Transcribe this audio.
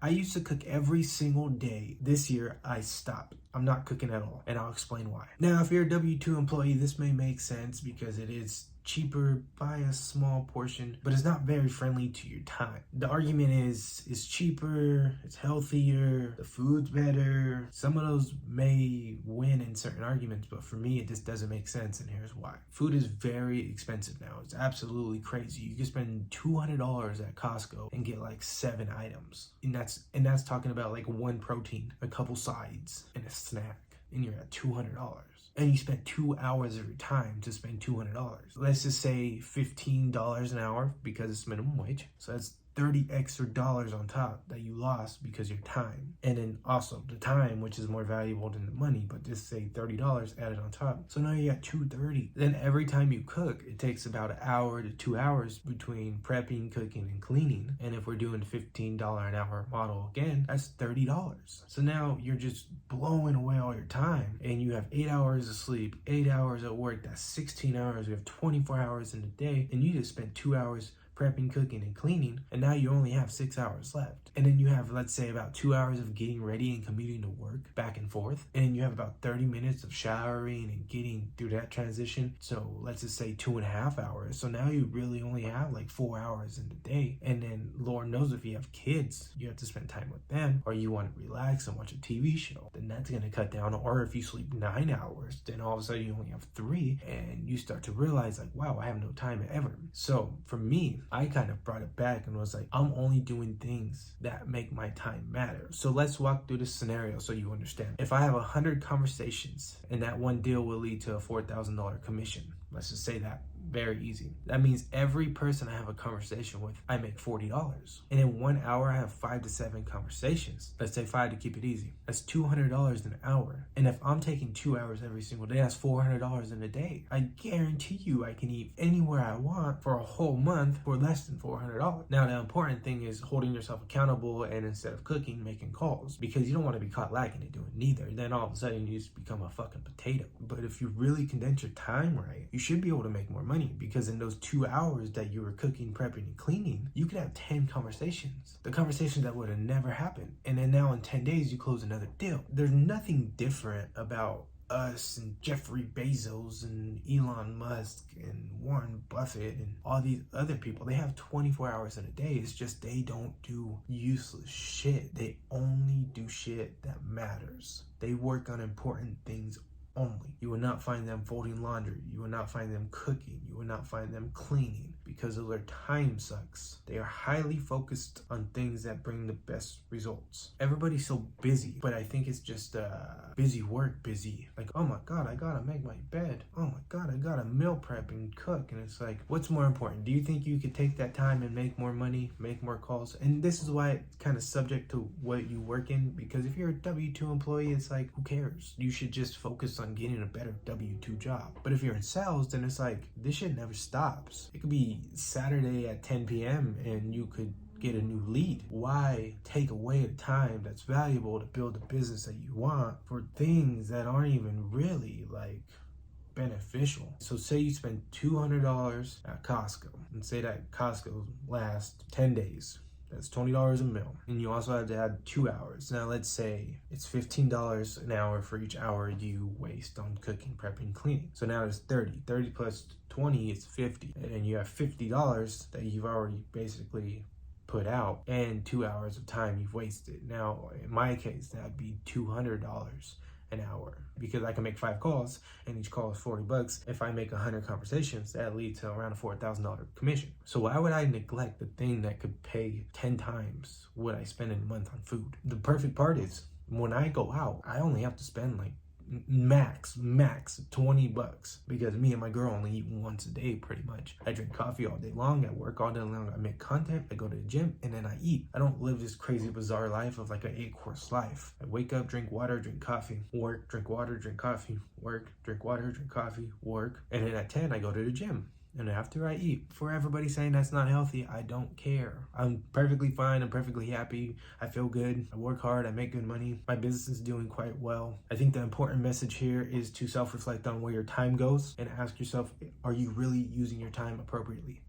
I used to cook every single day. This year, I stopped. I'm not cooking at all, and I'll explain why. Now, if you're a W-2 employee, this may make sense because it is cheaper by a small portion, but it's not very friendly to your time. The argument is it's cheaper, it's healthier, the food's better. Some of those may win in certain arguments, but for me, it just doesn't make sense, and here's why. Food is very expensive now. It's absolutely crazy. You can spend $200 at Costco and get like 7 items, and that's talking about like one protein, a couple sides, and a snack, and you're at $200. And you spent 2 hours of your time to spend $200. Let's just say $15 an hour because it's minimum wage. So that's $30 extra on top that you lost because of your time. And then also the time, which is more valuable than the money, but just say $30 added on top. So now you got $230. Then every time you cook, it takes about an hour to 2 hours between prepping, cooking, and cleaning. And if we're doing $15 an hour model again, that's $30. So now you're just blowing away all your time, and you have 8 hours of sleep, 8 hours at work. That's 16 hours. You have 24 hours in a day, and you just spent 2 hours prepping, cooking, and cleaning, and now you only have 6 hours left. And then you have, let's say, about 2 hours of getting ready and commuting to work back and forth, and then you have about 30 minutes of showering and getting through that transition. So let's just say 2.5 hours. So now you really only have like 4 hours in the day. And then Lord knows if you have kids, you have to spend time with them, or you want to relax and watch a TV show, then that's going to cut down. Or if you sleep 9 hours, then all of a sudden you only have 3, and you start to realize like, wow, I have no time ever. So for me, I kind of brought it back and was like, I'm only doing things that make my time matter. So let's walk through this scenario so you understand. If I have 100 conversations and that one deal will lead to a $4,000 commission, let's just say that. Very easy. That means every person I have a conversation with, I make $40. And in 1 hour, I have 5 to 7 conversations. Let's say 5 to keep it easy. That's $200 an hour. And if I'm taking 2 hours every single day, that's $400 in a day. I guarantee you I can eat anywhere I want for a whole month for less than $400. Now, the important thing is holding yourself accountable, and instead of cooking, making calls, because you don't want to be caught lacking and doing neither. Then all of a sudden you just become a fucking potato. But if you really condense your time right, you should be able to make more money, because in those 2 hours that you were cooking, prepping, and cleaning, you could have 10 conversations. The conversations that would have never happened. And then now in 10 days, you close another deal. There's nothing different about us and Jeffrey Bezos and Elon Musk and Warren Buffett and all these other people. They have 24 hours in a day. It's just they don't do useless shit. They only do shit that matters. They work on important things only. You will not find them folding laundry. You will not find them cooking. You will not find them cleaning, because of their time sucks. They are highly focused on things that bring the best results. Everybody's so busy, but I think it's just busy work, busy. Like, oh my God, I gotta make my bed. Oh my God, I gotta meal prep and cook. And it's like, what's more important? Do you think you could take that time and make more money, make more calls? And this is why it's kind of subject to what you work in, because if you're a W-2 employee, it's like, who cares? You should just focus on getting a better W-2 job. But if you're in sales, then it's like, this shit never stops. It could be Saturday at 10 p.m. and you could get a new lead. Why take away the time that's valuable to build the business that you want for things that aren't even really like beneficial? So say you spend $200 at Costco, and say that Costco lasts 10 days. That's $20 a meal. And you also have to add 2 hours. Now let's say it's $15 an hour for each hour you waste on cooking, prepping, cleaning. So now it's 30. 30 plus 20 is 50. And you have $50 that you've already basically put out, and 2 hours of time you've wasted. Now, in my case, that'd be $200 an hour, because I can make 5 calls and each call is $40. If I make 100 conversations, that leads to around a $4,000 commission. So why would I neglect the thing that could pay 10 times what I spend in a month on food? The perfect part is when I go out, I only have to spend like max $20, because me and my girl only eat once a day pretty much. I drink coffee all day long, I work all day long, I make content, I go to the gym, and then I eat. I don't live this crazy bizarre life of like an 8-course life. I wake up, drink water, drink coffee, work, drink water, drink coffee, work, drink water, drink coffee, work, and then at 10 I go to the gym. And after I eat. For everybody saying that's not healthy, I don't care. I'm perfectly fine. I'm perfectly happy. I feel good. I work hard. I make good money. My business is doing quite well. I think the important message here is to self-reflect on where your time goes and ask yourself, are you really using your time appropriately?